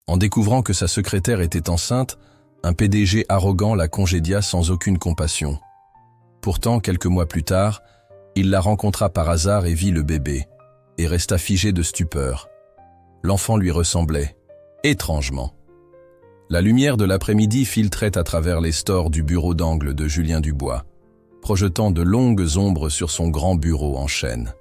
En découvrant que sa secrétaire était enceinte, un PDG arrogant la congédia sans aucune compassion. Pourtant, quelques mois plus tard, il la rencontra par hasard et vit le bébé, et resta figé de stupeur. L'enfant lui ressemblait, étrangement. La lumière de l'après-midi filtrait à travers les stores du bureau d'angle de Julien Dubois, projetant de longues ombres sur son grand bureau en chêne.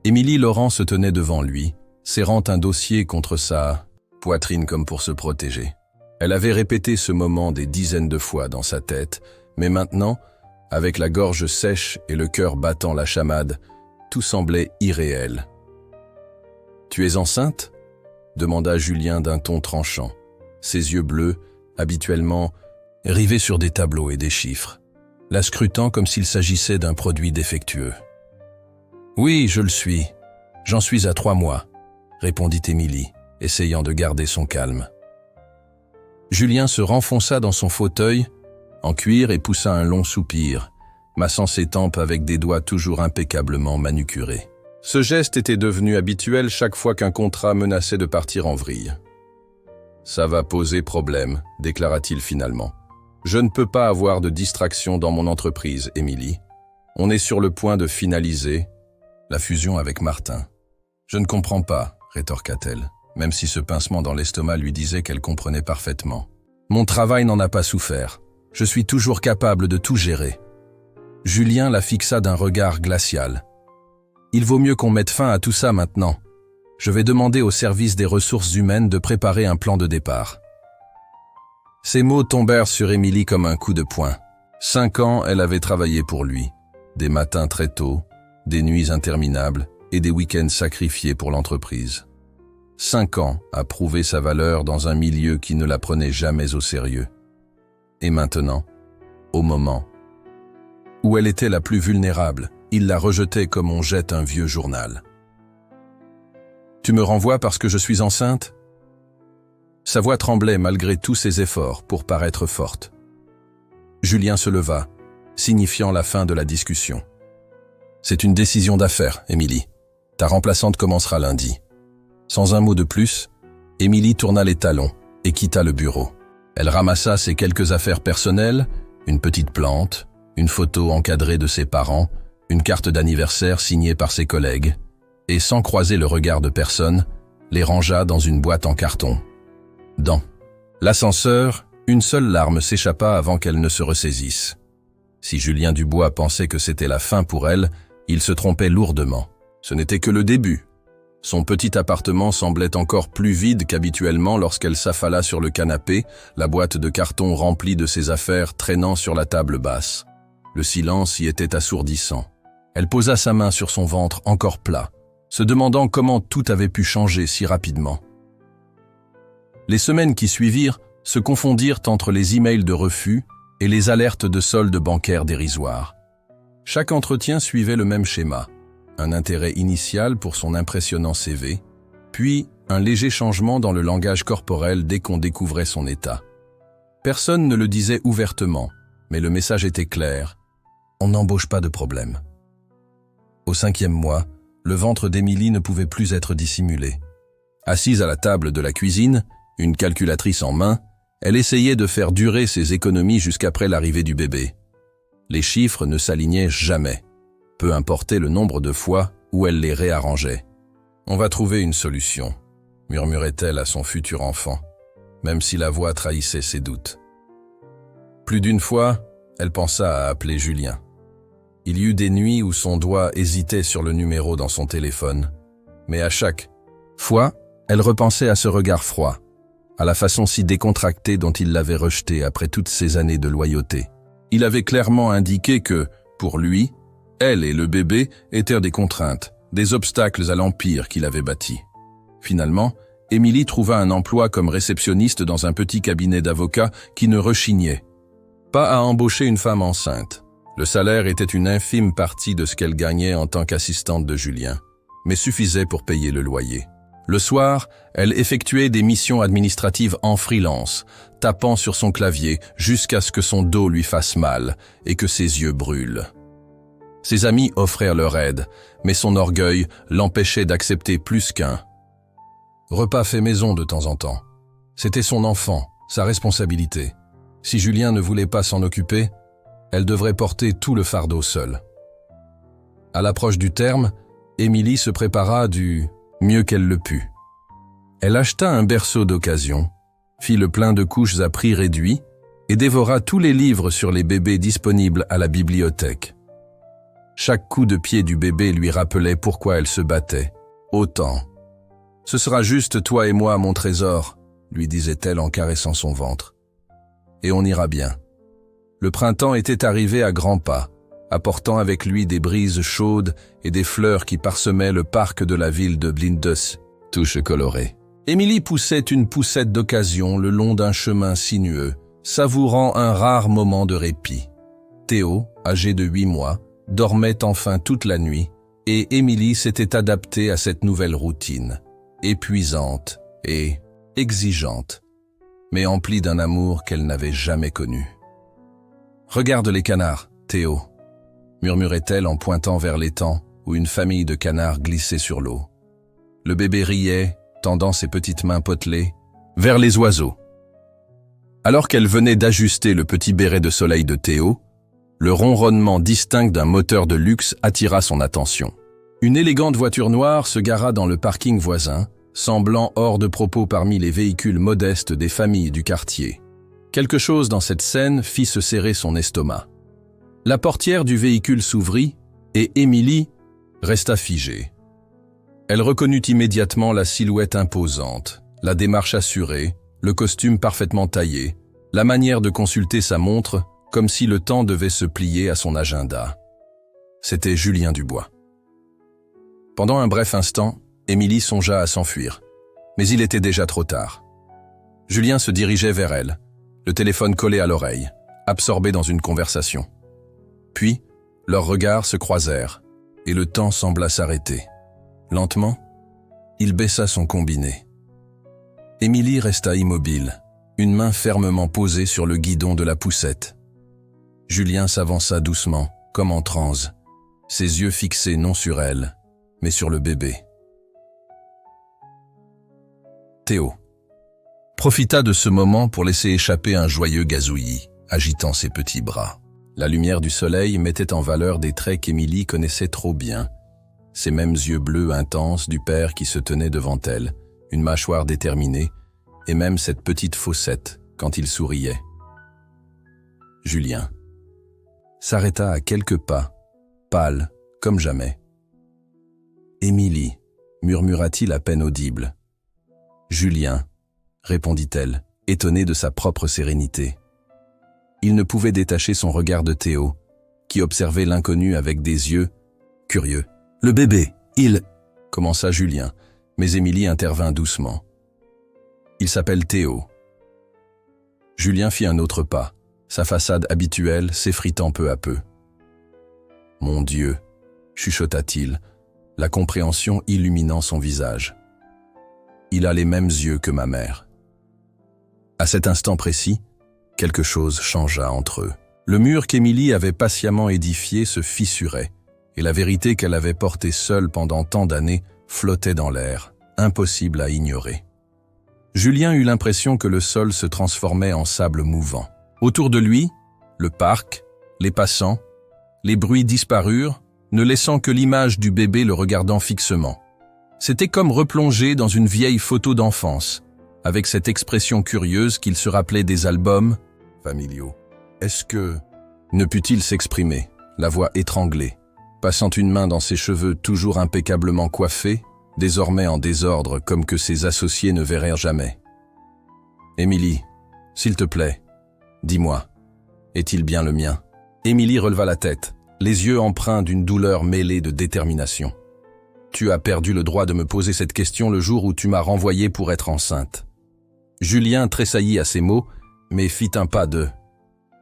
Émilie Laurent se tenait devant lui, serrant un dossier contre sa poitrine comme pour se protéger. Elle avait répété ce moment des dizaines de fois dans sa tête, mais maintenant, avec la gorge sèche et le cœur battant la chamade, tout semblait irréel. « Tu es enceinte ?» demanda Julien d'un ton tranchant, ses yeux bleus, habituellement rivés sur des tableaux et des chiffres, la scrutant comme s'il s'agissait d'un produit défectueux. « Oui, je le suis. J'en suis à 3 mois, » répondit Émilie, essayant de garder son calme. Julien se renfonça dans son fauteuil, en cuir, et poussa un long soupir, massant ses tempes avec des doigts toujours impeccablement manucurés. Ce geste était devenu habituel chaque fois qu'un contrat menaçait de partir en vrille. « Ça va poser problème », déclara-t-il finalement. « Je ne peux pas avoir de distraction dans mon entreprise, Émilie. On est sur le point de finaliser la fusion avec Martin. »« Je ne comprends pas », rétorqua-t-elle, même si ce pincement dans l'estomac lui disait qu'elle comprenait parfaitement. « Mon travail n'en a pas souffert. Je suis toujours capable de tout gérer. » Julien la fixa d'un regard glacial. « Il vaut mieux qu'on mette fin à tout ça maintenant. Je vais demander au service des ressources humaines de préparer un plan de départ. » Ces mots tombèrent sur Émilie comme un coup de poing. 5 ans, elle avait travaillé pour lui. Des matins très tôt, des nuits interminables et des week-ends sacrifiés pour l'entreprise. 5 ans à prouver sa valeur dans un milieu qui ne la prenait jamais au sérieux. Et maintenant, au moment où elle était la plus vulnérable, il la rejetait comme on jette un vieux journal. « Tu me renvoies parce que je suis enceinte ?» Sa voix tremblait malgré tous ses efforts pour paraître forte. Julien se leva, signifiant la fin de la discussion. « C'est une décision d'affaires, Émilie. Ta remplaçante commencera lundi. » Sans un mot de plus, Émilie tourna les talons et quitta le bureau. Elle ramassa ses quelques affaires personnelles, une petite plante, une photo encadrée de ses parents, une carte d'anniversaire signée par ses collègues, et sans croiser le regard de personne, les rangea dans une boîte en carton. Dans l'ascenseur, une seule larme s'échappa avant qu'elle ne se ressaisisse. Si Julien Dubois pensait que c'était la fin pour elle, il se trompait lourdement. Ce n'était que le début. Son petit appartement semblait encore plus vide qu'habituellement lorsqu'elle s'affala sur le canapé, la boîte de carton remplie de ses affaires traînant sur la table basse. Le silence y était assourdissant. Elle posa sa main sur son ventre encore plat, se demandant comment tout avait pu changer si rapidement. Les semaines qui suivirent se confondirent entre les emails de refus et les alertes de soldes bancaires dérisoires. Chaque entretien suivait le même schéma. Un intérêt initial pour son impressionnant CV, puis un léger changement dans le langage corporel dès qu'on découvrait son état. Personne ne le disait ouvertement, mais le message était clair. On n'embauche pas de problème. Au 5e mois, le ventre d'Émilie ne pouvait plus être dissimulé. Assise à la table de la cuisine, une calculatrice en main, elle essayait de faire durer ses économies jusqu'après l'arrivée du bébé. Les chiffres ne s'alignaient jamais, peu importait le nombre de fois où elle les réarrangeait. « On va trouver une solution », murmurait-elle à son futur enfant, même si la voix trahissait ses doutes. Plus d'une fois, elle pensa à appeler Julien. Il y eut des nuits où son doigt hésitait sur le numéro dans son téléphone, mais à chaque fois, elle repensait à ce regard froid, à la façon si décontractée dont il l'avait rejeté après toutes ces années de loyauté. Il avait clairement indiqué que, pour lui, elle et le bébé étaient des contraintes, des obstacles à l'empire qu'il avait bâti. Finalement, Émilie trouva un emploi comme réceptionniste dans un petit cabinet d'avocats qui ne rechignait pas à embaucher une femme enceinte. Le salaire était une infime partie de ce qu'elle gagnait en tant qu'assistante de Julien, mais suffisait pour payer le loyer. Le soir, elle effectuait des missions administratives en freelance, tapant sur son clavier jusqu'à ce que son dos lui fasse mal et que ses yeux brûlent. Ses amis offrirent leur aide, mais son orgueil l'empêchait d'accepter plus qu'un repas fait maison de temps en temps. C'était son enfant, sa responsabilité. Si Julien ne voulait pas s'en occuper, elle devrait porter tout le fardeau seule. À l'approche du terme, Émilie se prépara du mieux qu'elle le put. Elle acheta un berceau d'occasion, fit le plein de couches à prix réduit et dévora tous les livres sur les bébés disponibles à la bibliothèque. Chaque coup de pied du bébé lui rappelait pourquoi elle se battait. Autant. « Ce sera juste toi et moi, mon trésor », lui disait-elle en caressant son ventre. « Et on ira bien. » Le printemps était arrivé à grands pas, apportant avec lui des brises chaudes et des fleurs qui parsemaient le parc de la ville de Blindes, touches colorées. Émilie poussait une poussette d'occasion le long d'un chemin sinueux, savourant un rare moment de répit. Théo, âgé de 8 mois, dormait enfin toute la nuit et Émilie s'était adaptée à cette nouvelle routine, épuisante et exigeante, mais emplie d'un amour qu'elle n'avait jamais connu. « Regarde les canards, Théo », murmurait-elle en pointant vers l'étang où une famille de canards glissait sur l'eau. Le bébé riait, tendant ses petites mains potelées vers les oiseaux. Alors qu'elle venait d'ajuster le petit béret de soleil de Théo, le ronronnement distinct d'un moteur de luxe attira son attention. Une élégante voiture noire se gara dans le parking voisin, semblant hors de propos parmi les véhicules modestes des familles du quartier. Quelque chose dans cette scène fit se serrer son estomac. La portière du véhicule s'ouvrit et Émilie resta figée. Elle reconnut immédiatement la silhouette imposante, la démarche assurée, le costume parfaitement taillé, la manière de consulter sa montre comme si le temps devait se plier à son agenda. C'était Julien Dubois. Pendant un bref instant, Émilie songea à s'enfuir, mais il était déjà trop tard. Julien se dirigeait vers elle, le téléphone collé à l'oreille, absorbé dans une conversation. Puis, leurs regards se croisèrent, et le temps sembla s'arrêter. Lentement, il baissa son combiné. Émilie resta immobile, une main fermement posée sur le guidon de la poussette. Julien s'avança doucement, comme en transe, ses yeux fixés non sur elle, mais sur le bébé. Théo profita de ce moment pour laisser échapper un joyeux gazouillis, agitant ses petits bras. La lumière du soleil mettait en valeur des traits qu'Émilie connaissait trop bien, ces mêmes yeux bleus intenses du père qui se tenait devant elle, une mâchoire déterminée, et même cette petite faussette quand il souriait. Julien s'arrêta à quelques pas, pâle comme jamais. « Émilie » murmura-t-il à peine audible. « Julien » répondit-elle, étonnée de sa propre sérénité. Il ne pouvait détacher son regard de Théo, qui observait l'inconnu avec des yeux curieux. « Le bébé, il… » commença Julien, mais Émilie intervint doucement. « Il s'appelle Théo. » Julien fit un autre pas, sa façade habituelle s'effritant peu à peu. « Mon Dieu !» chuchota-t-il, la compréhension illuminant son visage. « Il a les mêmes yeux que ma mère. » À cet instant précis, quelque chose changea entre eux. Le mur qu'Émilie avait patiemment édifié se fissurait, et la vérité qu'elle avait portée seule pendant tant d'années flottait dans l'air, impossible à ignorer. Julien eut l'impression que le sol se transformait en sable mouvant. Autour de lui, le parc, les passants, les bruits disparurent, ne laissant que l'image du bébé le regardant fixement. C'était comme replonger dans une vieille photo d'enfance, avec cette expression curieuse qu'il se rappelait des albums familiaux. Est-ce que… Ne put-il s'exprimer, la voix étranglée, passant une main dans ses cheveux toujours impeccablement coiffés, désormais en désordre comme que ses associés ne verrèrent jamais. « Émilie, s'il te plaît, dis-moi, est-il bien le mien ?» Émilie releva la tête, les yeux empreints d'une douleur mêlée de détermination. « Tu as perdu le droit de me poser cette question le jour où tu m'as renvoyée pour être enceinte. » Julien tressaillit à ces mots, mais fit un pas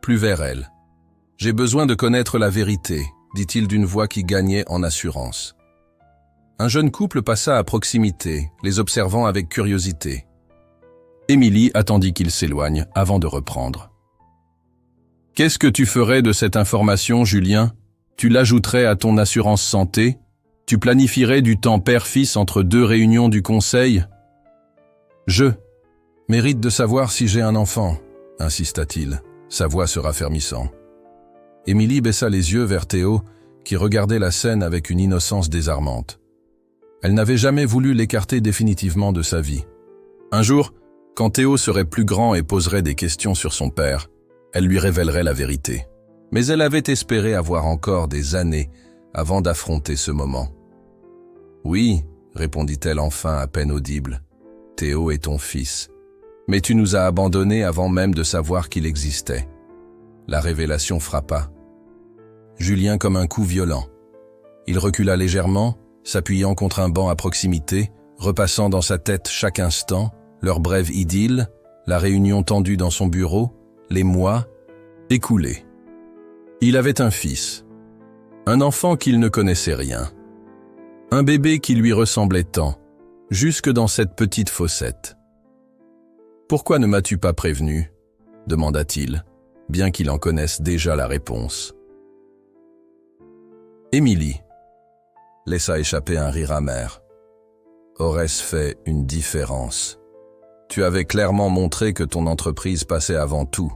plus vers elle. « J'ai besoin de connaître la vérité, » dit-il d'une voix qui gagnait en assurance. Un jeune couple passa à proximité, les observant avec curiosité. Émilie attendit qu'il s'éloigne avant de reprendre. « Qu'est-ce que tu ferais de cette information, Julien? Tu l'ajouterais à ton assurance santé? Tu planifierais du temps père-fils entre 2 réunions du conseil? » Mérite de savoir si j'ai un enfant, insista-t-il, sa voix se raffermissant. Émilie baissa les yeux vers Théo, qui regardait la scène avec une innocence désarmante. Elle n'avait jamais voulu l'écarter définitivement de sa vie. Un jour, quand Théo serait plus grand et poserait des questions sur son père, elle lui révélerait la vérité. Mais elle avait espéré avoir encore des années avant d'affronter ce moment. « Oui, » répondit-elle enfin à peine audible, « Théo est ton fils. Mais tu nous as abandonnés avant même de savoir qu'il existait. » La révélation frappa Julien comme un coup violent. Il recula légèrement, s'appuyant contre un banc à proximité, repassant dans sa tête chaque instant, leur brève idylle, la réunion tendue dans son bureau, les mois écoulés. Il avait un fils, un enfant qu'il ne connaissait rien, un bébé qui lui ressemblait tant, jusque dans cette petite fossette. « Pourquoi ne m'as-tu pas prévenu ?» demanda-t-il, bien qu'il en connaisse déjà la réponse. Émilie laissa échapper un rire amer. Aurait-ce fait une différence? Tu avais clairement montré que ton entreprise passait avant tout.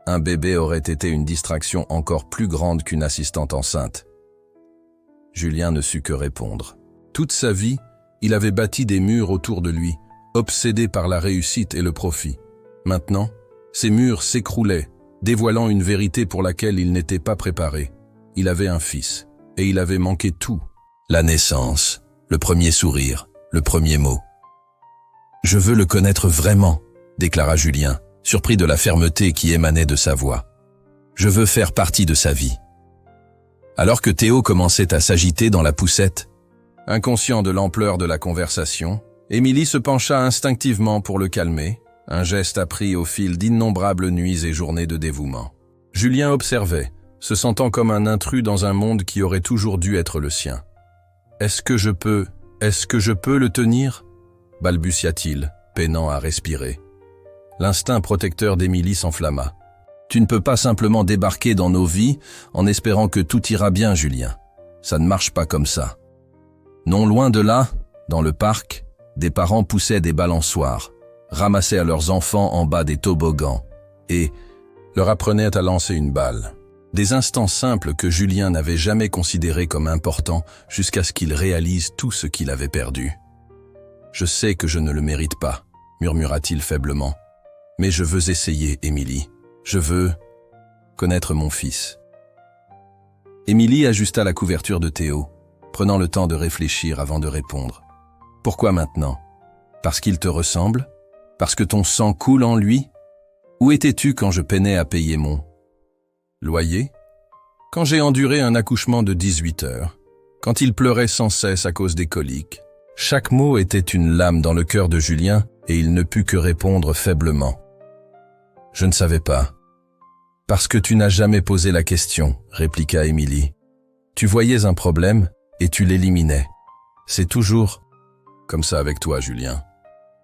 Un bébé aurait été une distraction encore plus grande qu'une assistante enceinte. Julien ne sut que répondre. Toute sa vie, il avait bâti des murs autour de lui, obsédé par la réussite et le profit. Maintenant, ces murs s'écroulaient, dévoilant une vérité pour laquelle il n'était pas préparé. Il avait un fils, et il avait manqué tout. La naissance, le premier sourire, le premier mot. « Je veux le connaître vraiment », déclara Julien, surpris de la fermeté qui émanait de sa voix. « Je veux faire partie de sa vie. » Alors que Théo commençait à s'agiter dans la poussette, inconscient de l'ampleur de la conversation, Émilie se pencha instinctivement pour le calmer, un geste appris au fil d'innombrables nuits et journées de dévouement. Julien observait, se sentant comme un intrus dans un monde qui aurait toujours dû être le sien. « Est-ce que je peux le tenir ?» balbutia-t-il, peinant à respirer. L'instinct protecteur d'Émilie s'enflamma. « Tu ne peux pas simplement débarquer dans nos vies en espérant que tout ira bien, Julien. Ça ne marche pas comme ça. » Non loin de là, dans le parc, des parents poussaient des balançoires, ramassaient à leurs enfants en bas des toboggans et leur apprenaient à lancer une balle. Des instants simples que Julien n'avait jamais considérés comme importants jusqu'à ce qu'il réalise tout ce qu'il avait perdu. « Je sais que je ne le mérite pas, » murmura-t-il faiblement. « Mais je veux essayer, Émilie. Je veux connaître mon fils. » Émilie ajusta la couverture de Théo, prenant le temps de réfléchir avant de répondre. « Pourquoi maintenant? Parce qu'il te ressemble? Parce que ton sang coule en lui? Où étais-tu quand je peinais à payer mon loyer? Quand j'ai enduré un accouchement de 18 heures? Quand il pleurait sans cesse à cause des coliques? » Chaque mot était une lame dans le cœur de Julien et il ne put que répondre faiblement. « Je ne savais pas. »« Parce que tu n'as jamais posé la question, » répliqua Émilie. « Tu voyais un problème et tu l'éliminais. C'est toujours comme ça avec toi, Julien. »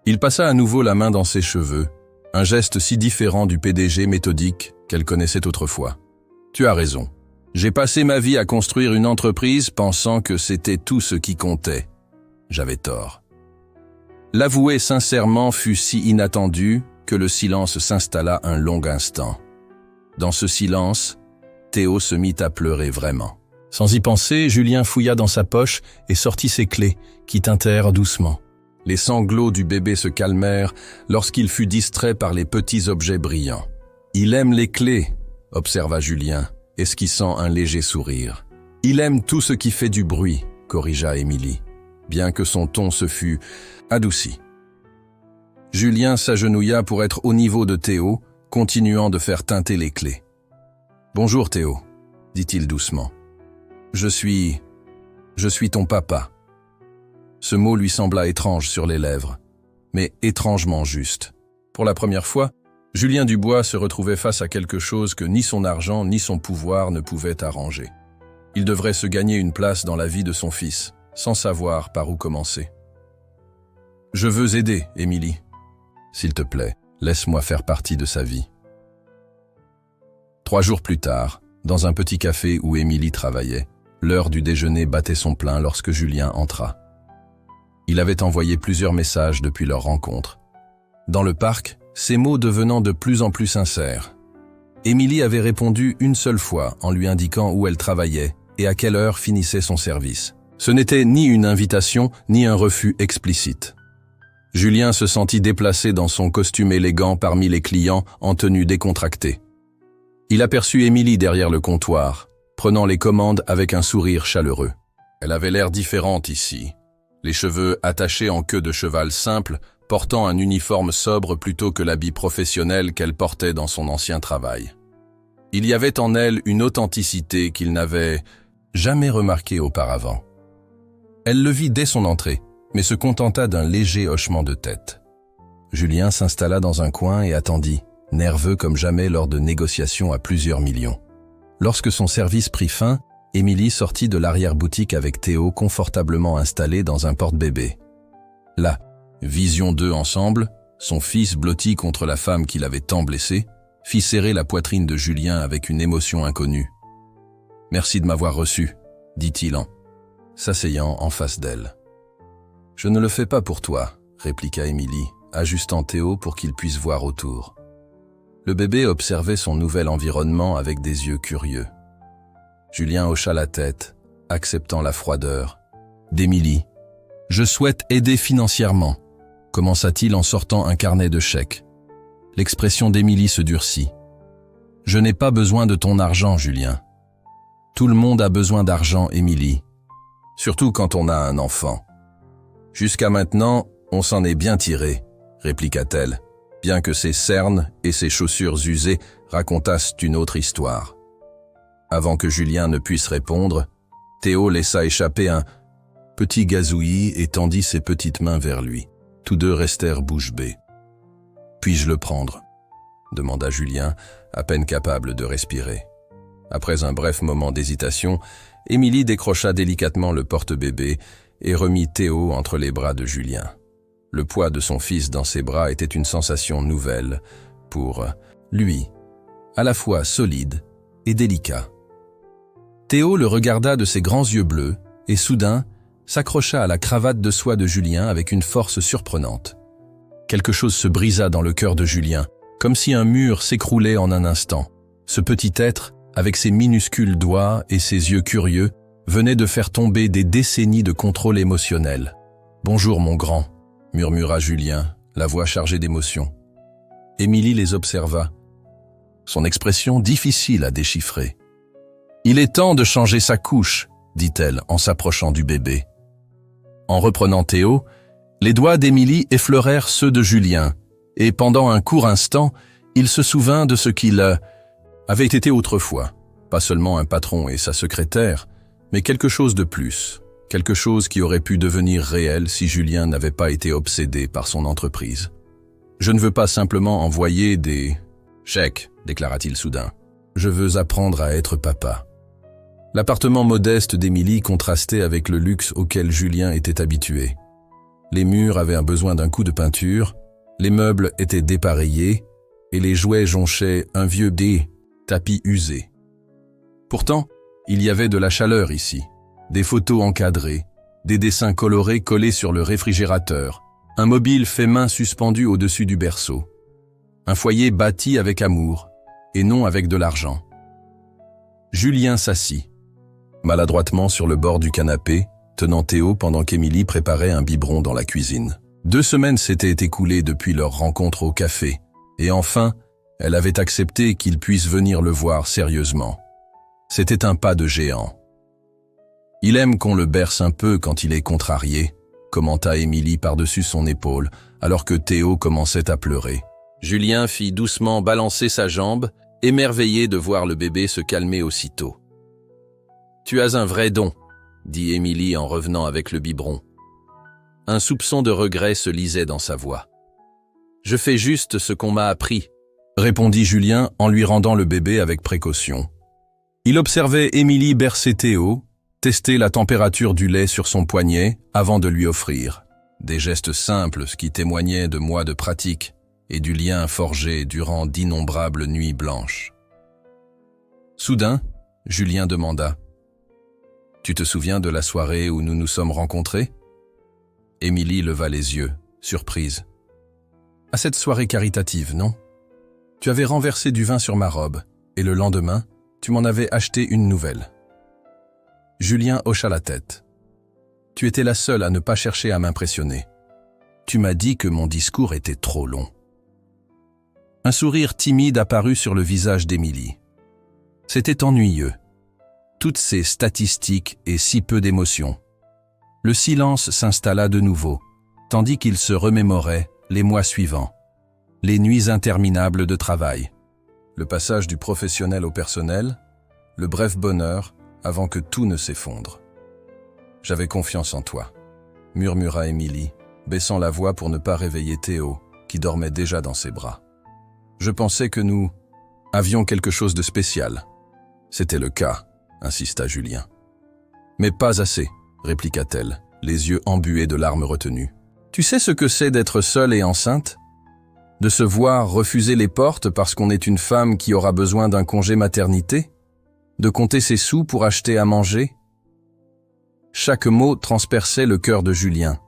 Il passa à nouveau la main dans ses cheveux, un geste si différent du PDG méthodique qu'elle connaissait autrefois. « Tu as raison. J'ai passé ma vie à construire une entreprise pensant que c'était tout ce qui comptait. J'avais tort. » L'avouer sincèrement fut si inattendu que le silence s'installa un long instant. Dans ce silence, Théo se mit à pleurer vraiment. Sans y penser, Julien fouilla dans sa poche et sortit ses clés, qui tintèrent doucement. Les sanglots du bébé se calmèrent lorsqu'il fut distrait par les petits objets brillants. « Il aime les clés », observa Julien, esquissant un léger sourire. « Il aime tout ce qui fait du bruit », corrigea Émilie, bien que son ton se fût adouci. Julien s'agenouilla pour être au niveau de Théo, continuant de faire tinter les clés. « Bonjour Théo », dit-il doucement. « Je suis ton papa. » Ce mot lui sembla étrange sur les lèvres, mais étrangement juste. Pour la première fois, Julien Dubois se retrouvait face à quelque chose que ni son argent ni son pouvoir ne pouvaient arranger. Il devrait se gagner une place dans la vie de son fils, sans savoir par où commencer. « Je veux aider, Émilie. S'il te plaît, laisse-moi faire partie de sa vie. » 3 jours plus tard, dans un petit café où Émilie travaillait, l'heure du déjeuner battait son plein lorsque Julien entra. Il avait envoyé plusieurs messages depuis leur rencontre. Dans le parc, ses mots devenant de plus en plus sincères. Émilie avait répondu une seule fois en lui indiquant où elle travaillait et à quelle heure finissait son service. Ce n'était ni une invitation, ni un refus explicite. Julien se sentit déplacé dans son costume élégant parmi les clients en tenue décontractée. Il aperçut Émilie derrière le comptoir, prenant les commandes avec un sourire chaleureux. Elle avait l'air différente ici, les cheveux attachés en queue de cheval simple, portant un uniforme sobre plutôt que l'habit professionnel qu'elle portait dans son ancien travail. Il y avait en elle une authenticité qu'il n'avait jamais remarquée auparavant. Elle le vit dès son entrée, mais se contenta d'un léger hochement de tête. Julien s'installa dans un coin et attendit, nerveux comme jamais lors de négociations à plusieurs millions. Lorsque son service prit fin, Émilie sortit de l'arrière-boutique avec Théo confortablement installé dans un porte-bébé. Là, vision d'eux ensemble, son fils blotti contre la femme qui l'avait tant blessé, fit serrer la poitrine de Julien avec une émotion inconnue. « Merci de m'avoir reçu », dit-il en s'asseyant en face d'elle. « Je ne le fais pas pour toi », répliqua Émilie, ajustant Théo pour qu'il puisse voir autour. Le bébé observait son nouvel environnement avec des yeux curieux. Julien hocha la tête, acceptant la froideur d'Émilie. « Je souhaite aider financièrement », commença-t-il en sortant un carnet de chèques. L'expression d'Émilie se durcit. « Je n'ai pas besoin de ton argent, Julien. »« Tout le monde a besoin d'argent, Émilie. Surtout quand on a un enfant. »« Jusqu'à maintenant, on s'en est bien tiré, » répliqua-t-elle, bien que ses cernes et ses chaussures usées racontassent une autre histoire. Avant que Julien ne puisse répondre, Théo laissa échapper un petit gazouillis et tendit ses petites mains vers lui. Tous deux restèrent bouche bée. « Puis-je le prendre ?» demanda Julien, à peine capable de respirer. Après un bref moment d'hésitation, Émilie décrocha délicatement le porte-bébé et remit Théo entre les bras de Julien. Le poids de son fils dans ses bras était une sensation nouvelle pour lui, à la fois solide et délicat. Théo le regarda de ses grands yeux bleus et soudain s'accrocha à la cravate de soie de Julien avec une force surprenante. Quelque chose se brisa dans le cœur de Julien, comme si un mur s'écroulait en un instant. Ce petit être, avec ses minuscules doigts et ses yeux curieux, venait de faire tomber des décennies de contrôle émotionnel. « Bonjour mon grand », murmura Julien, la voix chargée d'émotion. Émilie les observa. Son expression difficile à déchiffrer. « Il est temps de changer sa couche », dit-elle en s'approchant du bébé. En reprenant Théo, les doigts d'Émilie effleurèrent ceux de Julien, et pendant un court instant, il se souvint de ce qu'il avait été autrefois, pas seulement un patron et sa secrétaire, mais quelque chose de plus, quelque chose qui aurait pu devenir réel si Julien n'avait pas été obsédé par son entreprise. « Je ne veux pas simplement envoyer des chèques », déclara-t-il soudain. « Je veux apprendre à être papa. » L'appartement modeste d'Émilie contrastait avec le luxe auquel Julien était habitué. Les murs avaient un besoin d'un coup de peinture, les meubles étaient dépareillés et les jouets jonchaient un vieux tapis usé. Pourtant, il y avait de la chaleur ici, des photos encadrées, des dessins colorés collés sur le réfrigérateur, un mobile fait main suspendu au-dessus du berceau, un foyer bâti avec amour et non avec de l'argent. Julien s'assit, maladroitement sur le bord du canapé, tenant Théo pendant qu'Émilie préparait un biberon dans la cuisine. 2 semaines s'étaient écoulées depuis leur rencontre au café, et enfin, elle avait accepté qu'il puisse venir le voir sérieusement. C'était un pas de géant. « Il aime qu'on le berce un peu quand il est contrarié », commenta Émilie par-dessus son épaule, alors que Théo commençait à pleurer. Julien fit doucement balancer sa jambe, émerveillé de voir le bébé se calmer aussitôt. « Tu as un vrai don », dit Émilie en revenant avec le biberon. Un soupçon de regret se lisait dans sa voix. « Je fais juste ce qu'on m'a appris », répondit Julien en lui rendant le bébé avec précaution. Il observait Émilie bercer Théo, tester la température du lait sur son poignet avant de lui offrir. Des gestes simples qui témoignaient de mois de pratique et du lien forgé durant d'innombrables nuits blanches. Soudain, Julien demanda « Tu te souviens de la soirée où nous nous sommes rencontrés ?» Émilie leva les yeux, surprise. À cette soirée caritative, non? Tu avais renversé du vin sur ma robe, et le lendemain, tu m'en avais acheté une nouvelle. Julien hocha la tête. Tu étais la seule à ne pas chercher à m'impressionner. Tu m'as dit que mon discours était trop long. Un sourire timide apparut sur le visage d'Émilie. C'était ennuyeux. Toutes ces statistiques et si peu d'émotions. Le silence s'installa de nouveau, tandis qu'il se remémorait les mois suivants, les nuits interminables de travail, le passage du professionnel au personnel, le bref bonheur avant que tout ne s'effondre. « J'avais confiance en toi », murmura Émilie, baissant la voix pour ne pas réveiller Théo, qui dormait déjà dans ses bras. « Je pensais que nous avions quelque chose de spécial. »« C'était le cas », insista Julien. « Mais pas assez », répliqua-t-elle, les yeux embués de larmes retenues. Tu sais ce que c'est d'être seule et enceinte? De se voir refuser les portes parce qu'on est une femme qui aura besoin d'un congé maternité? De compter ses sous pour acheter à manger? Chaque mot transperçait le cœur de Julien,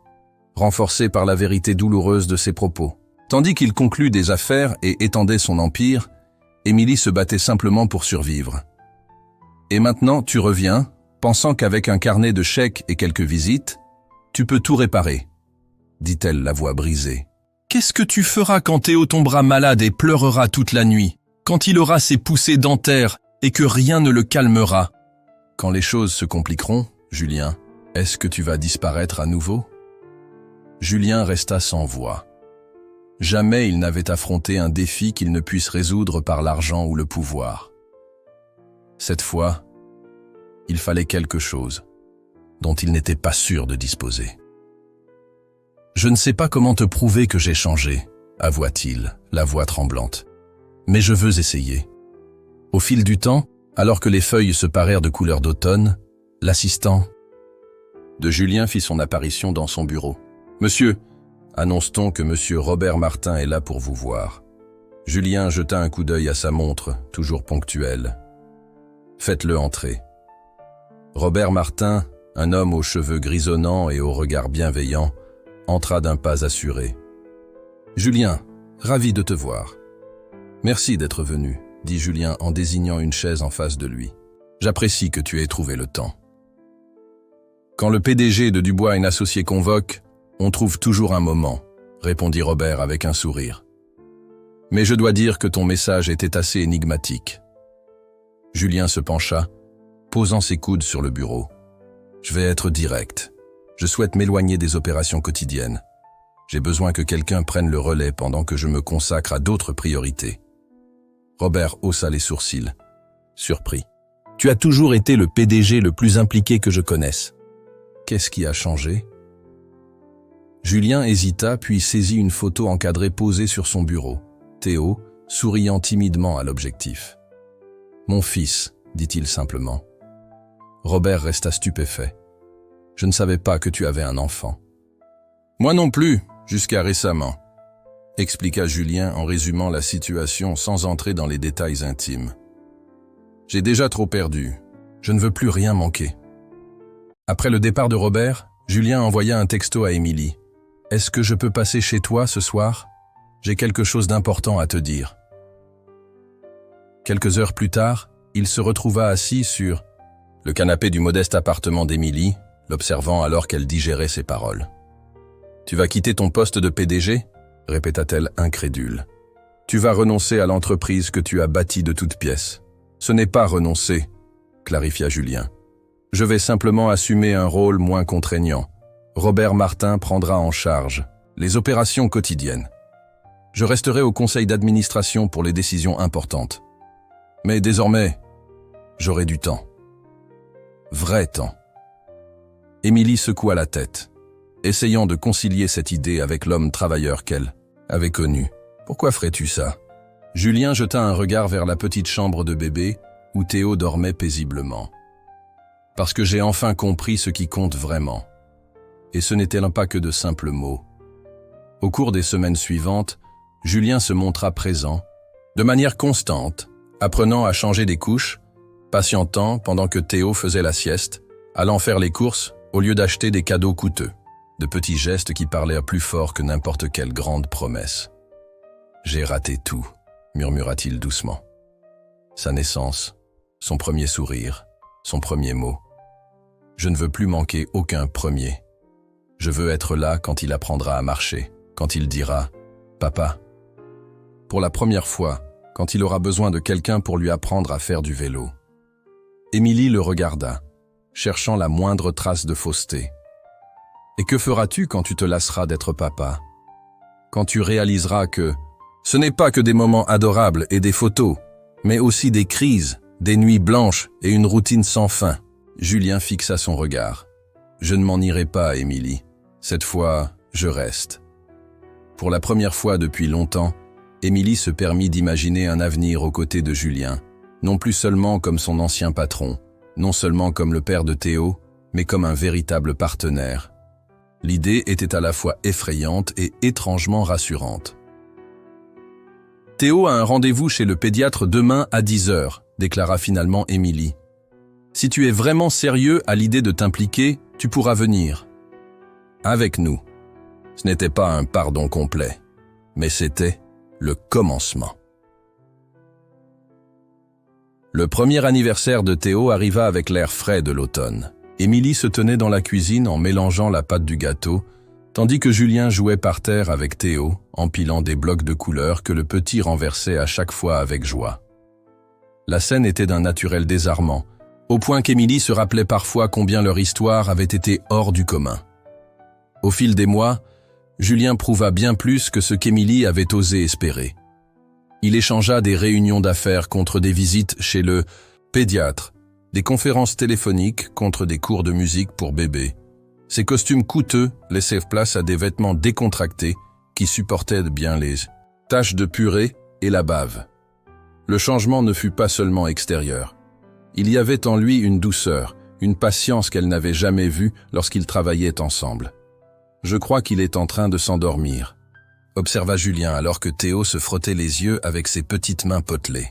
renforcé par la vérité douloureuse de ses propos. Tandis qu'il conclut des affaires et étendait son empire, Émilie se battait simplement pour survivre. Et maintenant tu reviens, pensant qu'avec un carnet de chèques et quelques visites, tu peux tout réparer, dit-elle la voix brisée. Qu'est-ce que tu feras quand Théo tombera malade et pleurera toute la nuit, quand il aura ses poussées dentaires et que rien ne le calmera? Quand les choses se compliqueront, Julien, est-ce que tu vas disparaître à nouveau? Julien resta sans voix. Jamais il n'avait affronté un défi qu'il ne puisse résoudre par l'argent ou le pouvoir. Cette fois, il fallait quelque chose dont il n'était pas sûr de disposer. « Je ne sais pas comment te prouver que j'ai changé, » avoua-t-il, la voix tremblante. « Mais je veux essayer. » Au fil du temps, alors que les feuilles se parèrent de couleur d'automne, l'assistant de Julien fit son apparition dans son bureau. « Monsieur, annonce-t-on que monsieur Robert Martin est là pour vous voir. » Julien jeta un coup d'œil à sa montre, toujours ponctuelle. « Faites-le entrer. » Robert Martin, un homme aux cheveux grisonnants et au regard bienveillant, entra d'un pas assuré. « Julien, ravi de te voir. »« Merci d'être venu, » dit Julien en désignant une chaise en face de lui. « J'apprécie que tu aies trouvé le temps. » Quand le PDG de Dubois & Associés convoque, on trouve toujours un moment, répondit Robert avec un sourire. « Mais je dois dire que ton message était assez énigmatique. » Julien se pencha, posant ses coudes sur le bureau. « Je vais être direct. Je souhaite m'éloigner des opérations quotidiennes. J'ai besoin que quelqu'un prenne le relais pendant que je me consacre à d'autres priorités. » Robert haussa les sourcils, surpris. « Tu as toujours été le PDG le plus impliqué que je connaisse. Qu'est-ce qui a changé ?» Julien hésita puis saisit une photo encadrée posée sur son bureau. Théo, souriant timidement à l'objectif. « Mon fils, » dit-il simplement. Robert resta stupéfait. « Je ne savais pas que tu avais un enfant. »« Moi non plus, jusqu'à récemment, » expliqua Julien en résumant la situation sans entrer dans les détails intimes. « J'ai déjà trop perdu. Je ne veux plus rien manquer. » Après le départ de Robert, Julien envoya un texto à Émilie. « Est-ce que je peux passer chez toi ce soir? J'ai quelque chose d'important à te dire. » Quelques heures plus tard, il se retrouva assis sur le canapé du modeste appartement d'Émilie, l'observant alors qu'elle digérait ses paroles. « Tu vas quitter ton poste de PDG ?» répéta-t-elle incrédule. « Tu vas renoncer à l'entreprise que tu as bâtie de toutes pièces. »« Ce n'est pas renoncer, » clarifia Julien. « Je vais simplement assumer un rôle moins contraignant. Robert Martin prendra en charge les opérations quotidiennes. Je resterai au conseil d'administration pour les décisions importantes. Mais désormais, j'aurai du temps. Vrai temps. » Émilie secoua la tête, essayant de concilier cette idée avec l'homme travailleur qu'elle avait connu. « Pourquoi ferais-tu ça ?» Julien jeta un regard vers la petite chambre de bébé où Théo dormait paisiblement. « Parce que j'ai enfin compris ce qui compte vraiment. » Et ce n'était pas que de simples mots. Au cours des semaines suivantes, Julien se montra présent, de manière constante, apprenant à changer des couches, patientant pendant que Théo faisait la sieste, allant faire les courses au lieu d'acheter des cadeaux coûteux, de petits gestes qui parlaient plus fort que n'importe quelle grande promesse. J'ai raté tout, murmura-t-il doucement. Sa naissance, son premier sourire, son premier mot. Je ne veux plus manquer aucun premier. Je veux être là quand il apprendra à marcher, quand il dira « Papa ». Pour la première fois, quand il aura besoin de quelqu'un pour lui apprendre à faire du vélo. Émilie le regarda, cherchant la moindre trace de fausseté. « Et que feras-tu quand tu te lasseras d'être papa? Quand tu réaliseras que ce n'est pas que des moments adorables et des photos, mais aussi des crises, des nuits blanches et une routine sans fin. » Julien fixa son regard. « Je ne m'en irai pas, Émilie. Cette fois, je reste. » Pour la première fois depuis longtemps, Émilie se permit d'imaginer un avenir aux côtés de Julien, non plus seulement comme son ancien patron, non seulement comme le père de Théo, mais comme un véritable partenaire. L'idée était à la fois effrayante et étrangement rassurante. « Théo a un rendez-vous chez le pédiatre demain à 10h, déclara finalement Émilie. « Si tu es vraiment sérieux à l'idée de t'impliquer, tu pourras venir. Avec nous. » Ce n'était pas un pardon complet, mais c'était le commencement. Le premier anniversaire de Théo arriva avec l'air frais de l'automne. Émilie se tenait dans la cuisine en mélangeant la pâte du gâteau, tandis que Julien jouait par terre avec Théo, empilant des blocs de couleurs que le petit renversait à chaque fois avec joie. La scène était d'un naturel désarmant, au point qu'Émilie se rappelait parfois combien leur histoire avait été hors du commun. Au fil des mois, Julien prouva bien plus que ce qu'Émilie avait osé espérer. Il échangea des réunions d'affaires contre des visites chez le pédiatre, des conférences téléphoniques contre des cours de musique pour bébés. Ses costumes coûteux laissaient place à des vêtements décontractés qui supportaient bien les taches de purée et la bave. Le changement ne fut pas seulement extérieur. Il y avait en lui une douceur, une patience qu'elle n'avait jamais vue lorsqu'ils travaillaient ensemble. « Je crois qu'il est en train de s'endormir », observa Julien alors que Théo se frottait les yeux avec ses petites mains potelées.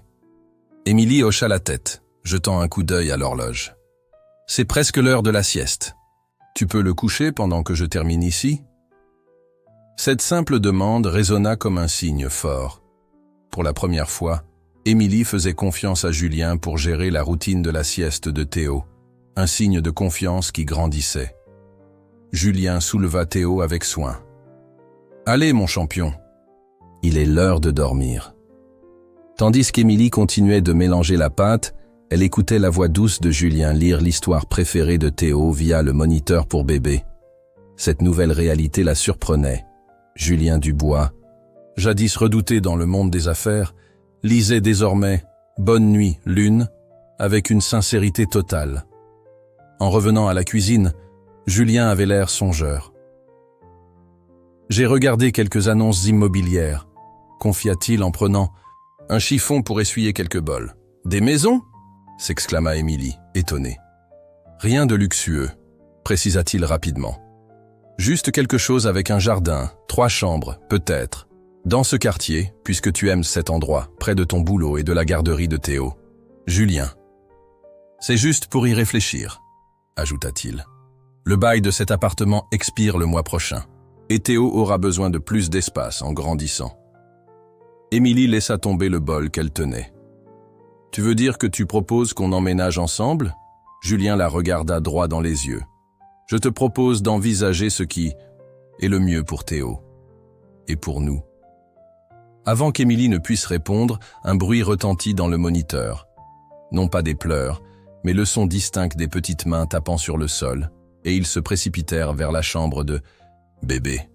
Émilie hocha la tête, jetant un coup d'œil à l'horloge. « C'est presque l'heure de la sieste. Tu peux le coucher pendant que je termine ici ?» Cette simple demande résonna comme un signe fort. Pour la première fois, Émilie faisait confiance à Julien pour gérer la routine de la sieste de Théo, un signe de confiance qui grandissait. Julien souleva Théo avec soin. « Allez, mon champion, il est l'heure de dormir. » Tandis qu'Émilie continuait de mélanger la pâte, elle écoutait la voix douce de Julien lire l'histoire préférée de Théo via le moniteur pour bébé. Cette nouvelle réalité la surprenait. Julien Dubois, jadis redouté dans le monde des affaires, lisait désormais « Bonne nuit, Lune » avec une sincérité totale. En revenant à la cuisine, Julien avait l'air songeur. « J'ai regardé quelques annonces immobilières », confia-t-il en prenant un chiffon pour essuyer quelques bols. « Des maisons ?» s'exclama Émilie, étonnée. « Rien de luxueux », précisa-t-il rapidement. « Juste quelque chose avec un jardin, 3 chambres, peut-être. Dans ce quartier, puisque tu aimes cet endroit, près de ton boulot et de la garderie de Théo. Julien. C'est juste pour y réfléchir, ajouta-t-il. Le bail de cet appartement expire le mois prochain, et Théo aura besoin de plus d'espace en grandissant. » Émilie laissa tomber le bol qu'elle tenait. « Tu veux dire que tu proposes qu'on emménage ensemble ?» Julien la regarda droit dans les yeux. « Je te propose d'envisager ce qui est le mieux pour Théo. Et pour nous. » Avant qu'Émilie ne puisse répondre, un bruit retentit dans le moniteur. Non pas des pleurs, mais le son distinct des petites mains tapant sur le sol, et ils se précipitèrent vers la chambre de bébé.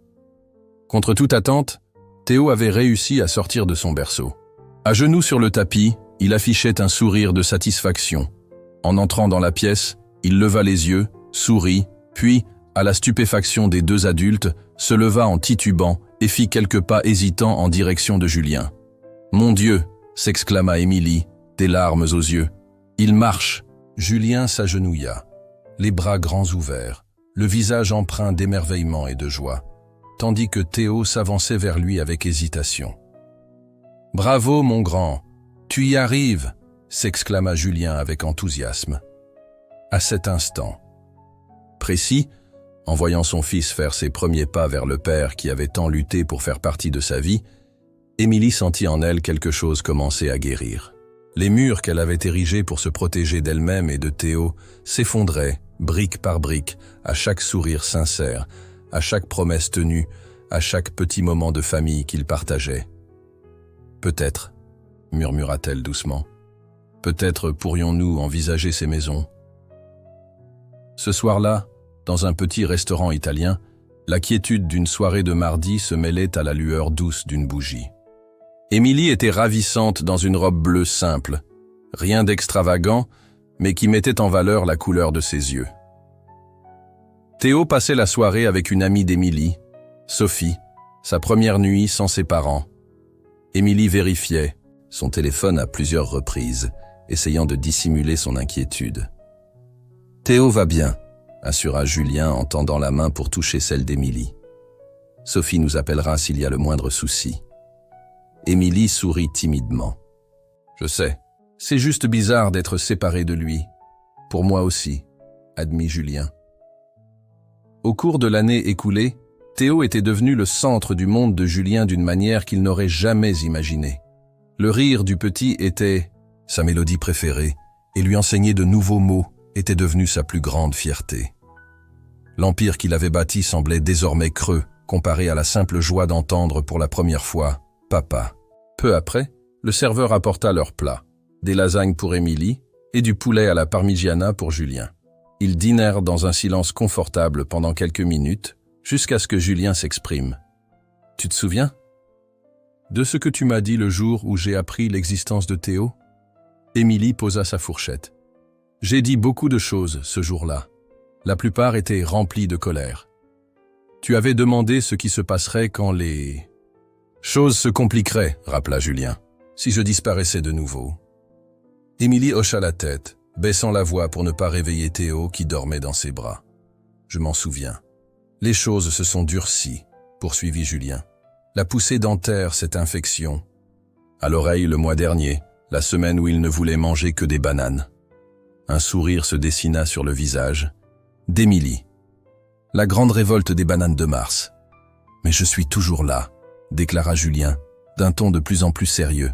Contre toute attente, Théo avait réussi à sortir de son berceau. À genoux sur le tapis, il affichait un sourire de satisfaction. En entrant dans la pièce, il leva les yeux, sourit, puis, à la stupéfaction des 2 adultes, se leva en titubant et fit quelques pas hésitants en direction de Julien. « Mon Dieu !» s'exclama Émilie, des larmes aux yeux. « Il marche !» Julien s'agenouilla, les bras grands ouverts, le visage empreint d'émerveillement et de joie, tandis que Théo s'avançait vers lui avec hésitation. « Bravo, mon grand, tu y arrives !» s'exclama Julien avec enthousiasme. À cet instant, précis, en voyant son fils faire ses premiers pas vers le père qui avait tant lutté pour faire partie de sa vie, Émilie sentit en elle quelque chose commencer à guérir. Les murs qu'elle avait érigés pour se protéger d'elle-même et de Théo s'effondraient, brique par brique, à chaque sourire sincère, à chaque promesse tenue, à chaque petit moment de famille qu'ils partageaient. « Peut-être, » murmura-t-elle doucement, « peut-être pourrions-nous envisager ces maisons. » Ce soir-là, dans un petit restaurant italien, la quiétude d'une soirée de mardi se mêlait à la lueur douce d'une bougie. Émilie était ravissante dans une robe bleue simple, rien d'extravagant, mais qui mettait en valeur la couleur de ses yeux. Théo passait la soirée avec une amie d'Émilie, Sophie, sa première nuit sans ses parents. Émilie vérifiait son téléphone à plusieurs reprises, essayant de dissimuler son inquiétude. « Théo va bien », assura Julien en tendant la main pour toucher celle d'Émilie. « Sophie nous appellera s'il y a le moindre souci. » Émilie sourit timidement. « Je sais, c'est juste bizarre d'être séparée de lui. Pour moi aussi, » admit Julien. Au cours de l'année écoulée, Théo était devenu le centre du monde de Julien d'une manière qu'il n'aurait jamais imaginée. Le rire du petit était sa mélodie préférée et lui enseigner de nouveaux mots était devenu sa plus grande fierté. L'empire qu'il avait bâti semblait désormais creux, comparé à la simple joie d'entendre pour la première fois « Papa ». Peu après, le serveur apporta leur plat, des lasagnes pour Émilie et du poulet à la parmigiana pour Julien. Ils dînèrent dans un silence confortable pendant quelques minutes, jusqu'à ce que Julien s'exprime. « Tu te souviens de ce que tu m'as dit le jour où j'ai appris l'existence de Théo ?» Émilie posa sa fourchette. « J'ai dit beaucoup de choses ce jour-là. La plupart étaient remplies de colère. Tu avais demandé ce qui se passerait quand les choses se compliqueraient, rappela Julien, si je disparaissais de nouveau. » Émilie hocha la tête, baissant la voix pour ne pas réveiller Théo qui dormait dans ses bras. « Je m'en souviens. Les choses se sont durcies, » poursuivit Julien. « La poussée dentaire, cette infection. À l'oreille le mois dernier, la semaine où il ne voulait manger que des bananes. » Un sourire se dessina sur le visage d'Émilie. « La grande révolte des bananes de mars. Mais je suis toujours là, » déclara Julien, d'un ton de plus en plus sérieux.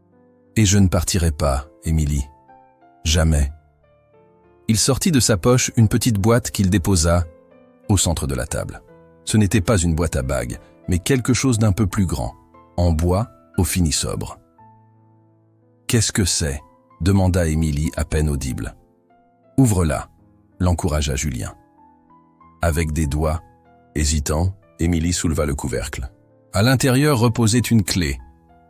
« Et je ne partirai pas, Émilie. Jamais. » Il sortit de sa poche une petite boîte qu'il déposa au centre de la table. Ce n'était pas une boîte à bagues, mais quelque chose d'un peu plus grand, en bois, au fini sobre. « Qu'est-ce que c'est ?» demanda Émilie à peine audible. « Ouvre-la », l'encouragea Julien. Avec des doigts, hésitant, Émilie souleva le couvercle. À l'intérieur reposait une clé,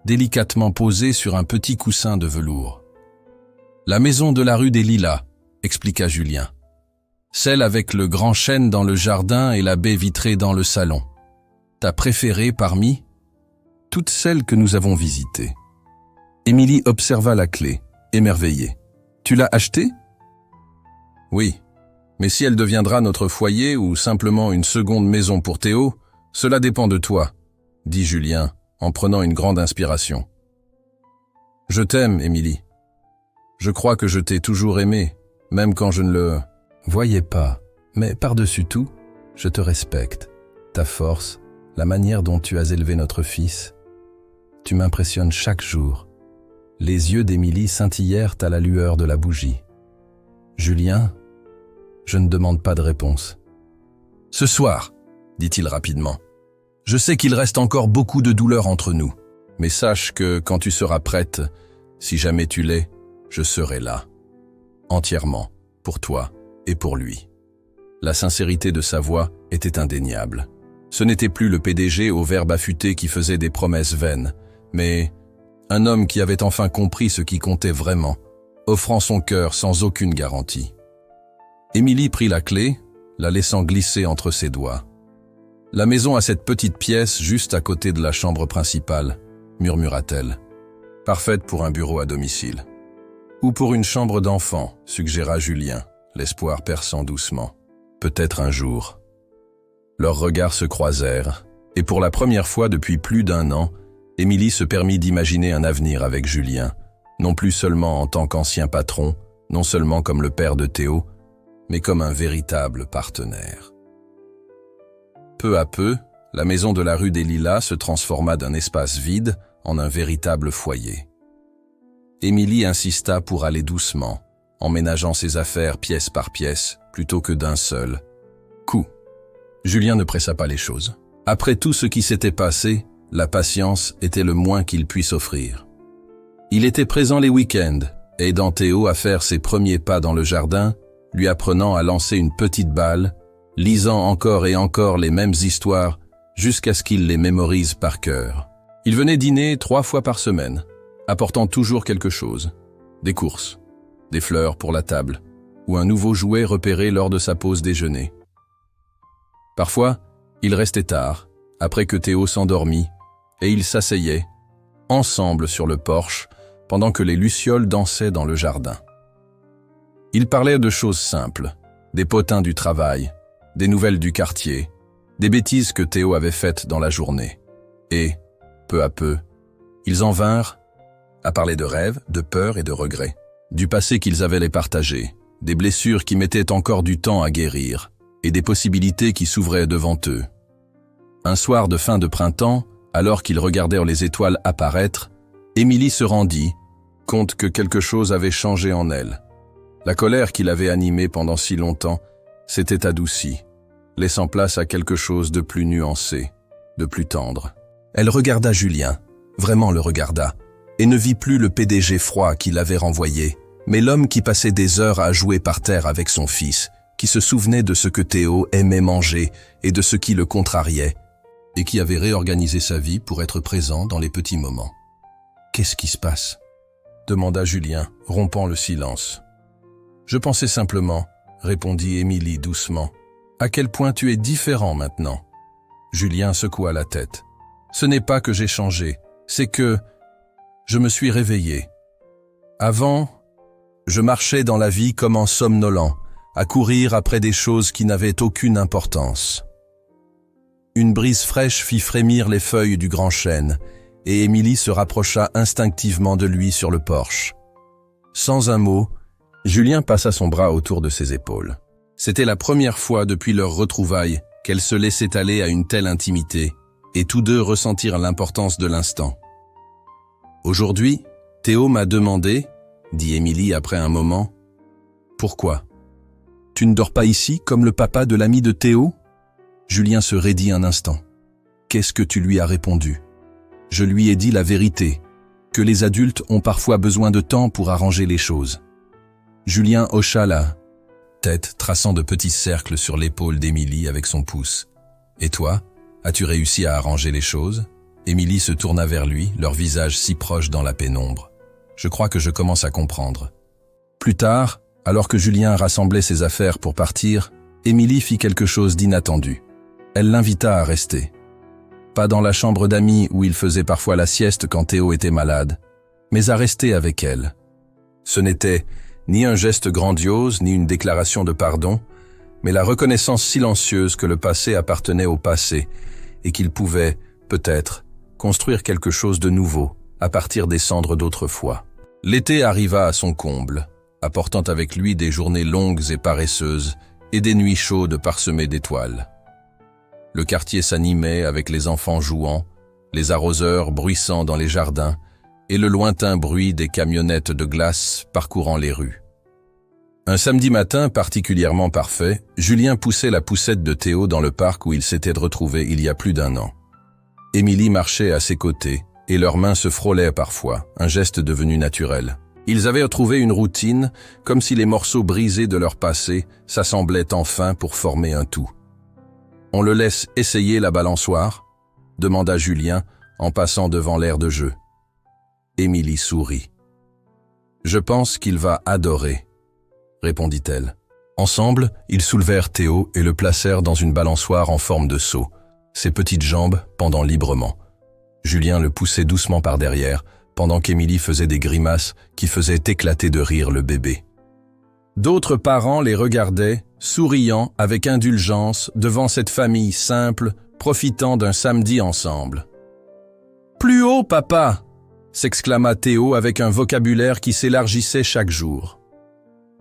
délicatement posée sur un petit coussin de velours. « La maison de la rue des Lilas », expliqua Julien. « Celle avec le grand chêne dans le jardin et la baie vitrée dans le salon. Ta préférée parmi toutes celles que nous avons visitées. » Émilie observa la clé, émerveillée. « Tu l'as achetée ?»« Oui, mais si elle deviendra notre foyer ou simplement une seconde maison pour Théo, cela dépend de toi, » dit Julien en prenant une grande inspiration. « Je t'aime, Émilie. Je crois que je t'ai toujours aimée, même quand je ne le voyais pas. Mais par-dessus tout, je te respecte. Ta force, la manière dont tu as élevé notre fils. Tu m'impressionnes chaque jour. » Les yeux d'Émilie scintillèrent à la lueur de la bougie. « Julien, je ne demande pas de réponse. »« Ce soir, » dit-il rapidement, « je sais qu'il reste encore beaucoup de douleur entre nous, mais sache que quand tu seras prête, si jamais tu l'es, je serai là, entièrement, pour toi et pour lui. » La sincérité de sa voix était indéniable. Ce n'était plus le PDG au verbe affûté qui faisait des promesses vaines, mais un homme qui avait enfin compris ce qui comptait vraiment, offrant son cœur sans aucune garantie. Émilie prit la clé, la laissant glisser entre ses doigts. « La maison a cette petite pièce juste à côté de la chambre principale, » murmura-t-elle. « Parfaite pour un bureau à domicile. »« Ou pour une chambre d'enfant, » suggéra Julien, l'espoir perçant doucement. « Peut-être un jour. » Leurs regards se croisèrent, et pour la première fois depuis plus d'1 an, Émilie se permit d'imaginer un avenir avec Julien, non plus seulement en tant qu'ancien patron, non seulement comme le père de Théo, mais comme un véritable partenaire. Peu à peu, la maison de la rue des Lilas se transforma d'un espace vide en un véritable foyer. Émilie insista pour aller doucement, en ménageant ses affaires pièce par pièce, plutôt que d'un seul coup. Julien ne pressa pas les choses. Après tout ce qui s'était passé, la patience était le moins qu'il puisse offrir. Il était présent les week-ends, aidant Théo à faire ses premiers pas dans le jardin, lui apprenant à lancer une petite balle, lisant encore et encore les mêmes histoires jusqu'à ce qu'il les mémorise par cœur. Il venait dîner 3 fois par semaine, apportant toujours quelque chose. Des courses, des fleurs pour la table, ou un nouveau jouet repéré lors de sa pause déjeuner. Parfois, il restait tard, après que Théo s'endormit, et ils s'asseyaient, ensemble sur le porche, pendant que les lucioles dansaient dans le jardin. Ils parlaient de choses simples, des potins du travail, des nouvelles du quartier, des bêtises que Théo avait faites dans la journée. Et, peu à peu, ils en vinrent à parler de rêves, de peurs et de regrets, du passé qu'ils avaient les partagés, des blessures qui mettaient encore du temps à guérir, et des possibilités qui s'ouvraient devant eux. Un soir de fin de printemps, alors qu'ils regardèrent les étoiles apparaître, Émilie se rendit compte que quelque chose avait changé en elle. La colère qui l'avait animée pendant si longtemps s'était adoucie, laissant place à quelque chose de plus nuancé, de plus tendre. Elle regarda Julien, vraiment le regarda, et ne vit plus le PDG froid qui l'avait renvoyé, mais l'homme qui passait des heures à jouer par terre avec son fils, qui se souvenait de ce que Théo aimait manger et de ce qui le contrariait, et qui avait réorganisé sa vie pour être présent dans les petits moments. « Qu'est-ce qui se passe ?» demanda Julien, rompant le silence. « Je pensais simplement, » répondit Émilie doucement, « à quel point tu es différent maintenant. » Julien secoua la tête. « Ce n'est pas que j'ai changé, c'est que je me suis réveillé. Avant, je marchais dans la vie comme en somnolent, à courir après des choses qui n'avaient aucune importance. » Une brise fraîche fit frémir les feuilles du grand chêne, et Émilie se rapprocha instinctivement de lui sur le porche. Sans un mot, Julien passa son bras autour de ses épaules. C'était la première fois depuis leur retrouvaille qu'elle se laissait aller à une telle intimité, et tous deux ressentirent l'importance de l'instant. « Aujourd'hui, Théo m'a demandé, » dit Émilie après un moment, « pourquoi ? Tu ne dors pas ici comme le papa de l'ami de Théo ?» Julien se raidit un instant. « Qu'est-ce que tu lui as répondu ? » « Je lui ai dit la vérité, que les adultes ont parfois besoin de temps pour arranger les choses. » Julien hocha la tête, traçant de petits cercles sur l'épaule d'Émilie avec son pouce. « Et toi, as-tu réussi à arranger les choses ?» Émilie se tourna vers lui, leur visage si proche dans la pénombre. « Je crois que je commence à comprendre. » Plus tard, alors que Julien rassemblait ses affaires pour partir, Émilie fit quelque chose d'inattendu. Elle l'invita à rester. Pas dans la chambre d'amis où il faisait parfois la sieste quand Théo était malade, mais à rester avec elle. Ce n'était ni un geste grandiose, ni une déclaration de pardon, mais la reconnaissance silencieuse que le passé appartenait au passé et qu'il pouvait, peut-être, construire quelque chose de nouveau à partir des cendres d'autrefois. L'été arriva à son comble, apportant avec lui des journées longues et paresseuses et des nuits chaudes parsemées d'étoiles. Le quartier s'animait avec les enfants jouant, les arroseurs bruissant dans les jardins et le lointain bruit des camionnettes de glace parcourant les rues. Un samedi matin particulièrement parfait, Julien poussait la poussette de Théo dans le parc où ils s'étaient retrouvés il y a plus d'1 an. Émilie marchait à ses côtés et leurs mains se frôlaient parfois, un geste devenu naturel. Ils avaient retrouvé une routine, comme si les morceaux brisés de leur passé s'assemblaient enfin pour former un tout. « On le laisse essayer la balançoire ?» demanda Julien en passant devant l'aire de jeu. Émilie sourit. « Je pense qu'il va adorer, » répondit-elle. Ensemble, ils soulevèrent Théo et le placèrent dans une balançoire en forme de seau, ses petites jambes pendant librement. Julien le poussait doucement par derrière, pendant qu'Émilie faisait des grimaces qui faisaient éclater de rire le bébé. D'autres parents les regardaient, souriant avec indulgence devant cette famille simple, profitant d'un samedi ensemble. « Plus haut, papa !» s'exclama Théo avec un vocabulaire qui s'élargissait chaque jour.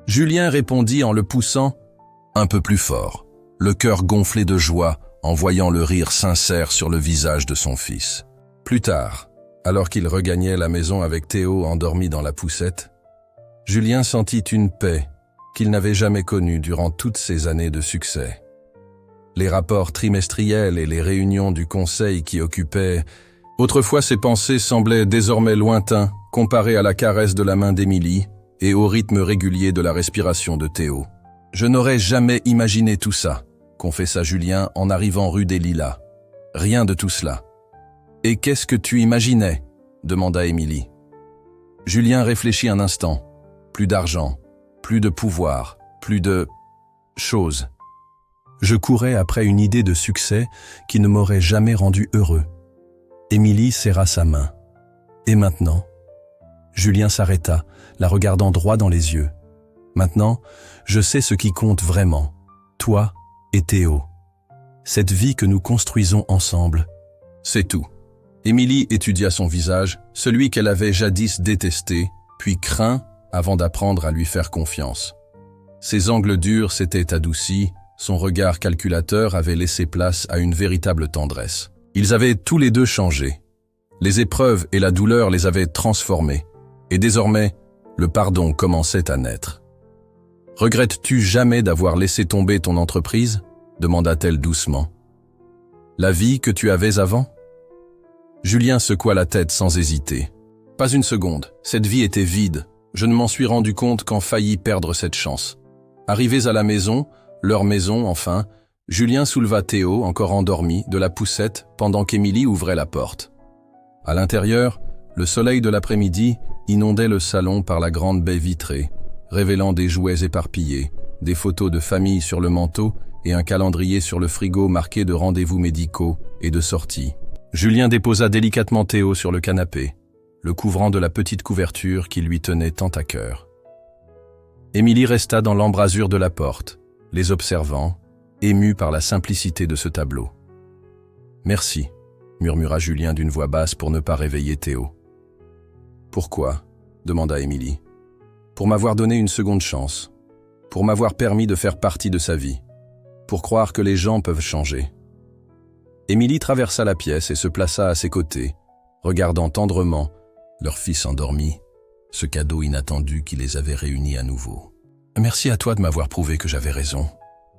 Julien répondit en le poussant un peu plus fort, le cœur gonflé de joie en voyant le rire sincère sur le visage de son fils. Plus tard, Alors qu'il regagnait la maison avec Théo endormi dans la poussette, Julien sentit une paix qu'il n'avait jamais connue durant toutes ces années de succès. Les rapports trimestriels et les réunions du conseil qui occupaient... Autrefois, ses pensées semblaient désormais lointains, comparées à la caresse de la main d'Émilie et au rythme régulier de la respiration de Théo. « Je n'aurais jamais imaginé tout ça », confessa Julien en arrivant rue des Lilas. « Rien de tout cela. »« Et qu'est-ce que tu imaginais ?» demanda Émilie. Julien réfléchit un instant. Plus d'argent, plus de pouvoir, plus de... choses. Je courais après une idée de succès qui ne m'aurait jamais rendu heureux. Émilie serra sa main. Et maintenant ? Julien s'arrêta, la regardant droit dans les yeux. Maintenant, je sais ce qui compte vraiment. Toi et Théo. Cette vie que nous construisons ensemble. C'est tout. Émilie étudia son visage, celui qu'elle avait jadis détesté, puis craint avant d'apprendre à lui faire confiance. Ses angles durs s'étaient adoucis, son regard calculateur avait laissé place à une véritable tendresse. Ils avaient tous les deux changé. Les épreuves et la douleur les avaient transformés. Et désormais, le pardon commençait à naître. « Regrettes-tu jamais d'avoir laissé tomber ton entreprise ?» demanda-t-elle doucement. « La vie que tu avais avant ?» Julien secoua la tête sans hésiter. « Pas une seconde, cette vie était vide. Je ne m'en suis rendu compte qu'en failli perdre cette chance. » Arrivés à la maison, leur maison enfin, Julien souleva Théo, encore endormi, de la poussette pendant qu'Émilie ouvrait la porte. À l'intérieur, le soleil de l'après-midi inondait le salon par la grande baie vitrée, révélant des jouets éparpillés, des photos de famille sur le manteau et un calendrier sur le frigo marqué de rendez-vous médicaux et de sorties. Julien déposa délicatement Théo sur le canapé, le couvrant de la petite couverture qui lui tenait tant à cœur. Émilie resta dans l'embrasure de la porte, les observant, émue par la simplicité de ce tableau. « Merci », murmura Julien d'une voix basse pour ne pas réveiller Théo. « Pourquoi ?» demanda Émilie. « Pour m'avoir donné une seconde chance, pour m'avoir permis de faire partie de sa vie, pour croire que les gens peuvent changer. » Émilie traversa la pièce et se plaça à ses côtés, regardant tendrement leur fils endormi, ce cadeau inattendu qui les avait réunis à nouveau. « Merci à toi de m'avoir prouvé que j'avais raison »,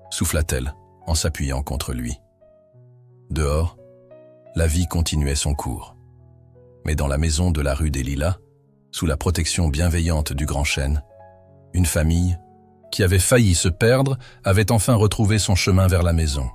souffla-t-elle en s'appuyant contre lui. Dehors, la vie continuait son cours. Mais dans la maison de la rue des Lilas, sous la protection bienveillante du grand chêne, une famille, qui avait failli se perdre, avait enfin retrouvé son chemin vers la maison.